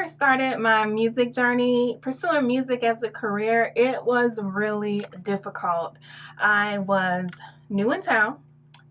first started my music journey, pursuing music as a career, it was really difficult. I was new in town,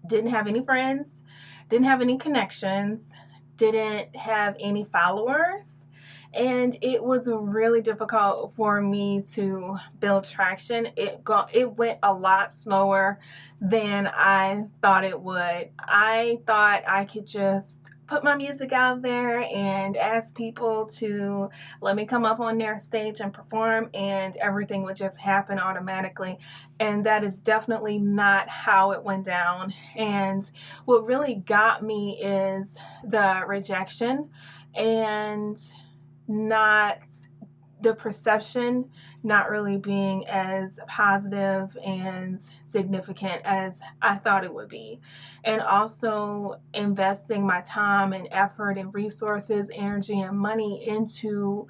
didn't have any friends, didn't have any connections, didn't have any followers, and it was really difficult for me to build traction. It went a lot slower than I thought it would. I thought I could just put my music out there and ask people to let me come up on their stage and perform, and everything would just happen automatically. And that is definitely not how it went down. And what really got me is the rejection, and not the perception not really being as positive and significant as I thought it would be. And also investing my time and effort and resources, energy, and money into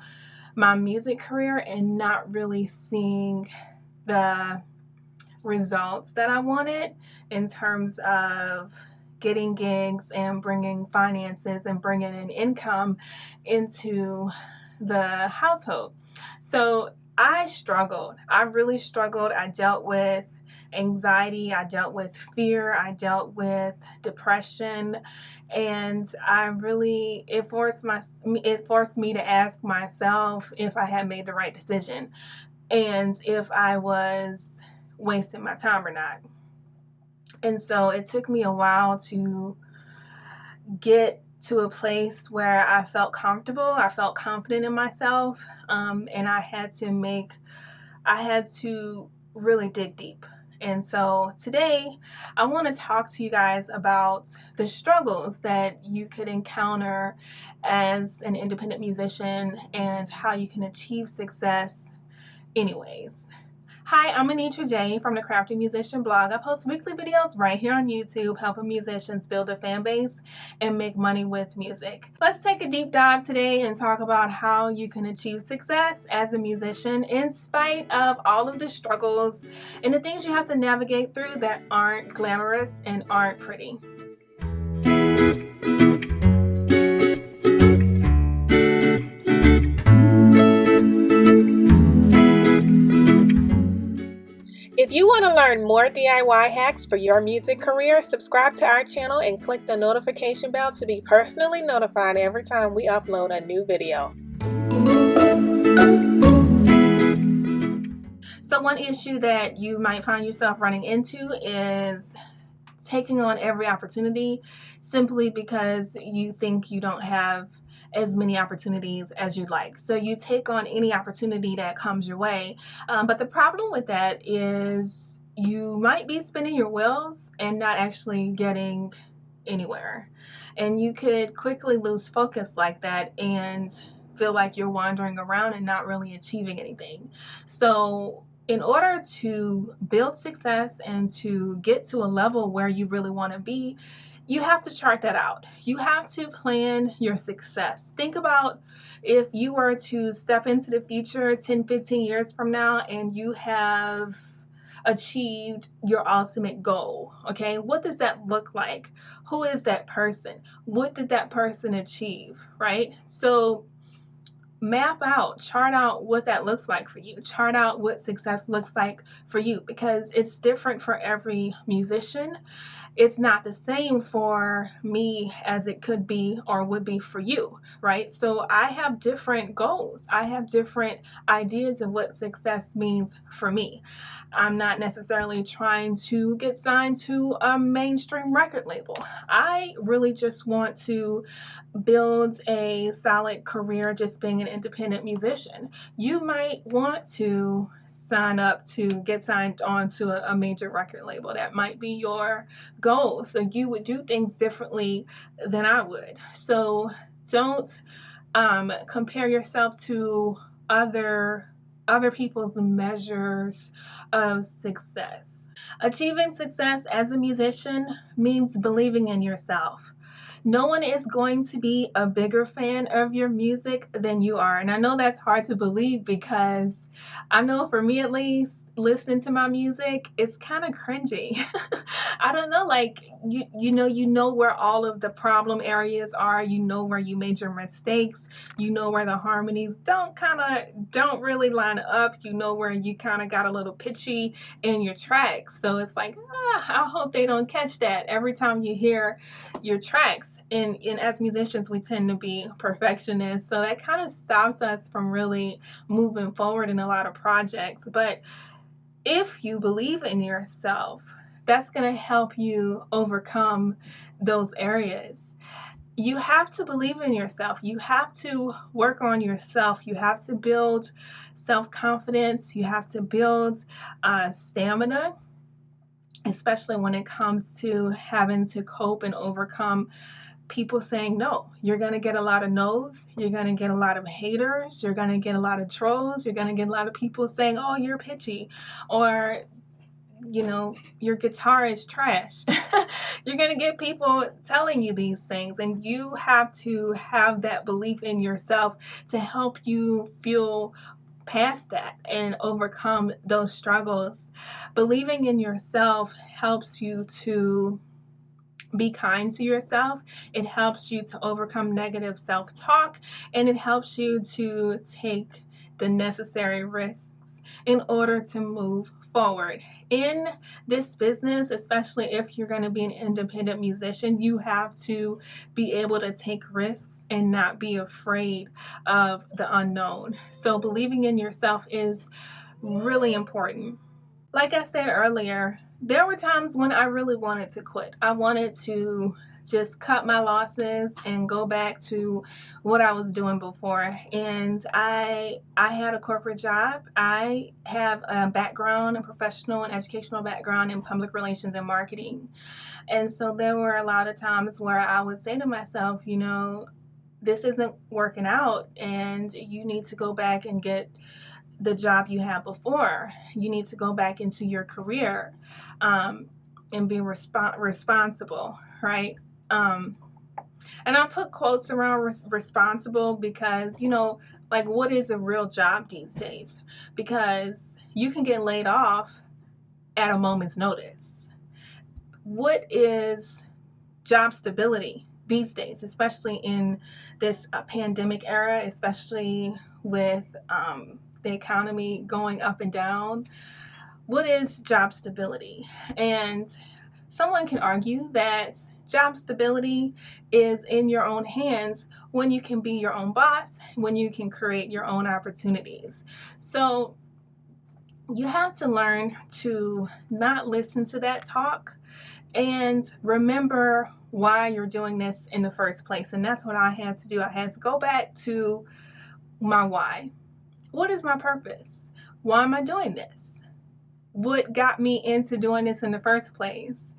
my music career and not really seeing the results that I wanted in terms of getting gigs and bringing finances and bringing in income into the household. So I struggled. I really struggled. I dealt with anxiety, I dealt with fear, I dealt with depression, and it forced me to ask myself if I had made the right decision and if I was wasting my time or not. And so it took me a while to get to a place where I felt comfortable, I felt confident in myself, and I had to really dig deep. And so today I want to talk to you guys about the struggles that you could encounter as an independent musician and how you can achieve success anyways. Hi, I'm Anitra J from the Crafty Musician blog. I post weekly videos right here on YouTube helping musicians build a fan base and make money with music. Let's take a deep dive today and talk about how you can achieve success as a musician in spite of all of the struggles and the things you have to navigate through that aren't glamorous and aren't pretty. If you want to learn more DIY hacks for your music career, subscribe to our channel and click the notification bell to be personally notified every time we upload a new video. So one issue that you might find yourself running into is taking on every opportunity simply because you think you don't have as many opportunities as you'd like. So you take on any opportunity that comes your way. But the problem with that is you might be spinning your wheels and not actually getting anywhere. And you could quickly lose focus like that and feel like you're wandering around and not really achieving anything. So in order to build success and to get to a level where you really want to be, you have to chart that out. You have to plan your success. Think about if you were to step into the future 10, 15 years from now and you have achieved your ultimate goal. Okay, what does that look like? Who is that person? What did that person achieve? Right? So chart out what that looks like for you. Chart out what success looks like for you, because it's different for every musician. It's not the same for me as it could be or would be for you, right? So I have different goals. I have different ideas of what success means for me. I'm not necessarily trying to get signed to a mainstream record label. I really just want to build a solid career just being an independent musician. You might want to get signed on to a major record label. That might be your goal. So you would do things differently than I would. So don't compare yourself to other people's measures of success. Achieving success as a musician means believing in yourself. No one is going to be a bigger fan of your music than you are. And I know that's hard to believe, because I know for me at least, listening to my music, it's kind of cringy. I don't know, like you know where all of the problem areas are, you know where you made your mistakes, you know where the harmonies don't really line up, you know where you kind of got a little pitchy in your tracks. So it's like, I hope they don't catch that every time you hear your tracks. And as musicians, we tend to be perfectionists, so that kind of stops us from really moving forward in a lot of projects. But if you believe in yourself, that's going to help you overcome those areas. You have to believe in yourself. You have to work on yourself. You have to build self confidence. You have to build stamina, especially when it comes to having to cope and overcome people saying no. You're going to get a lot of no's. You're going to get a lot of haters. You're going to get a lot of trolls. You're going to get a lot of people saying, oh, you're pitchy, or, your guitar is trash. You're going to get people telling you these things, and you have to have that belief in yourself to help you feel past that and overcome those struggles. Believing in yourself helps you to be kind to yourself. It helps you to overcome negative self-talk, and it helps you to take the necessary risks in order to move forward. In this business, especially if you're going to be an independent musician, you have to be able to take risks and not be afraid of the unknown. So believing in yourself is really important. Like I said earlier, there were times when I really wanted to quit. I wanted to just cut my losses and go back to what I was doing before. And I had a corporate job. I have a background, a professional and educational background in public relations and marketing. And so there were a lot of times where I would say to myself, this isn't working out, and you need to go back and get the job you had before. You need to go back into your career, and be responsible, right? And I put quotes around responsible because, like, what is a real job these days? Because you can get laid off at a moment's notice. What is job stability these days, especially in this pandemic era, especially with the economy going up and down? What is job stability? And someone can argue that job stability is in your own hands when you can be your own boss, when you can create your own opportunities. So you have to learn to not listen to that talk and remember why you're doing this in the first place. And that's what I had to do. I had to go back to my why. What is my purpose? Why am I doing this? What got me into doing this in the first place?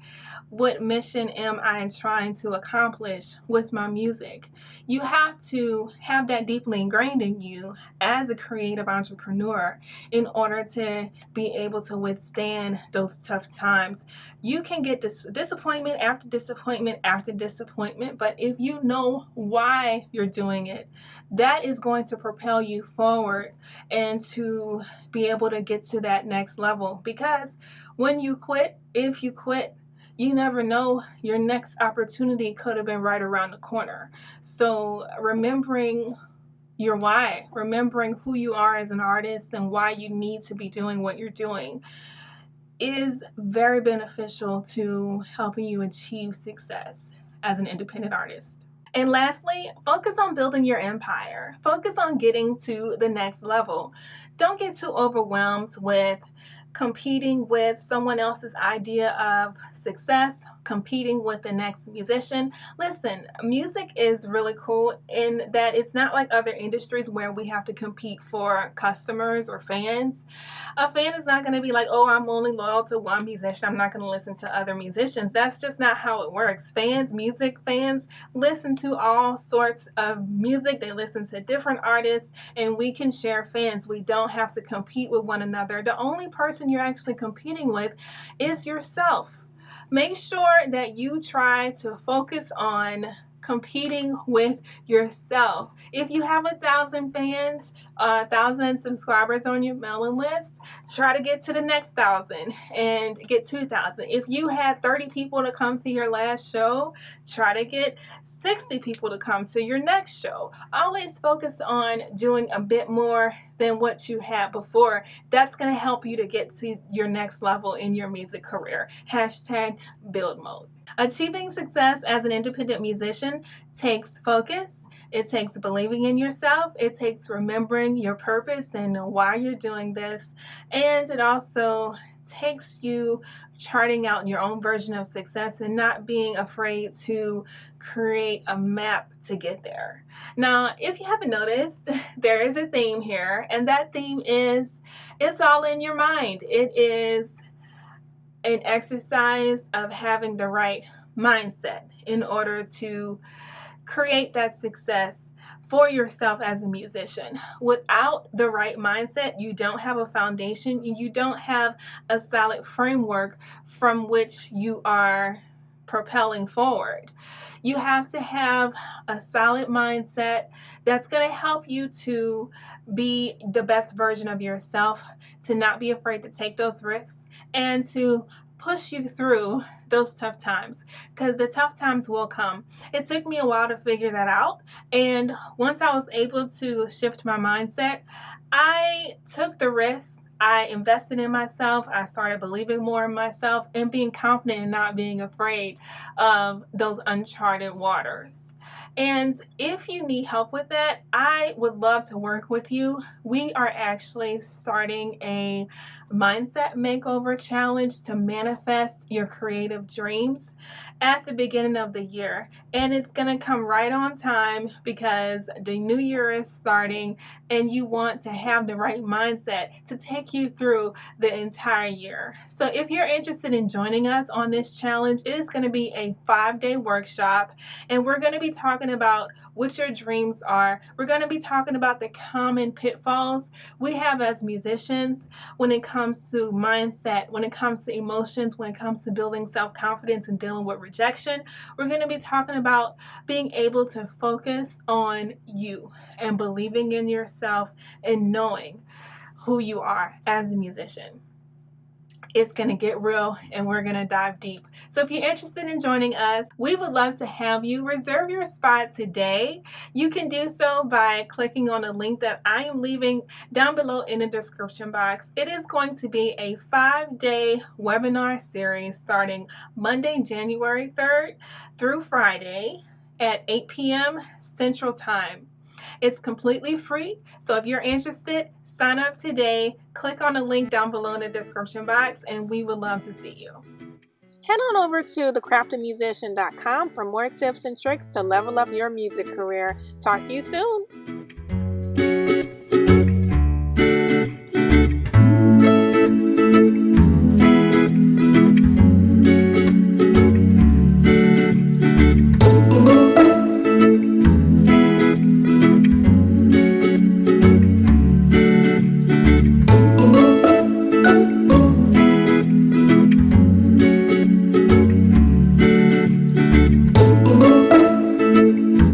What mission am I trying to accomplish with my music? You have to have that deeply ingrained in you as a creative entrepreneur in order to be able to withstand those tough times. You can get disappointment after disappointment after disappointment, but if you know why you're doing it, that is going to propel you forward and to be able to get to that next level. Because when you quit, if you quit, you never know, your next opportunity could have been right around the corner. So remembering your why, remembering who you are as an artist and why you need to be doing what you're doing, is very beneficial to helping you achieve success as an independent artist. And lastly, focus on building your empire. Focus on getting to the next level. Don't get too overwhelmed with competing with someone else's idea of success, competing with the next musician. Listen, music is really cool in that it's not like other industries where we have to compete for customers or fans. A fan is not going to be like, oh, I'm only loyal to one musician, I'm not going to listen to other musicians. That's just not how it works. Music fans listen to all sorts of music. They listen to different artists, and we can share fans. We don't have to compete with one another. The only person you're actually competing with is yourself. Make sure that you try to focus on competing with yourself. If you have 1,000 fans, 1,000 subscribers on your mailing list, try to get to the next 1,000 and get 2,000. If you had 30 people to come to your last show, try to get 60 people to come to your next show. Always focus on doing a bit more than what you had before. That's going to help you to get to your next level in your music career. Hashtag build mode. Achieving success as an independent musician takes focus. It takes believing in yourself. It takes remembering your purpose and why you're doing this. And it also takes you charting out your own version of success and not being afraid to create a map to get there. Now, if you haven't noticed, there is a theme here, and that theme is it's all in your mind. It is an exercise of having the right mindset in order to create that success for yourself as a musician. Without the right mindset, you don't have a foundation, you don't have a solid framework from which you are propelling forward. You have to have a solid mindset that's going to help you to be the best version of yourself, to not be afraid to take those risks, and to push you through those tough times, because the tough times will come. It took me a while to figure that out, and once I was able to shift my mindset, I took the risk. I invested in myself. I started believing more in myself and being confident and not being afraid of those uncharted waters. And if you need help with that, I would love to work with you. We are actually starting a mindset makeover challenge to manifest your creative dreams at the beginning of the year. And it's going to come right on time because the new year is starting and you want to have the right mindset to take you through the entire year. So if you're interested in joining us on this challenge, it is going to be a 5-day workshop, and we're going to be talking about what your dreams are. We're going to be talking about the common pitfalls we have as musicians when it comes to mindset, when it comes to emotions, when it comes to building self-confidence and dealing with rejection. We're going to be talking about being able to focus on you and believing in yourself and knowing who you are as a musician. It's going to get real and we're going to dive deep. So if you're interested in joining us, we would love to have you. Reserve your spot today. You can do so by clicking on a link that I am leaving down below in the description box. It is going to be a 5-day webinar series starting Monday, January 3rd through Friday at 8 p.m. Central Time. It's completely free, so if you're interested, sign up today. Click on the link down below in the description box, and we would love to see you. Head on over to thecraftedmusician.com for more tips and tricks to level up your music career. Talk to you soon.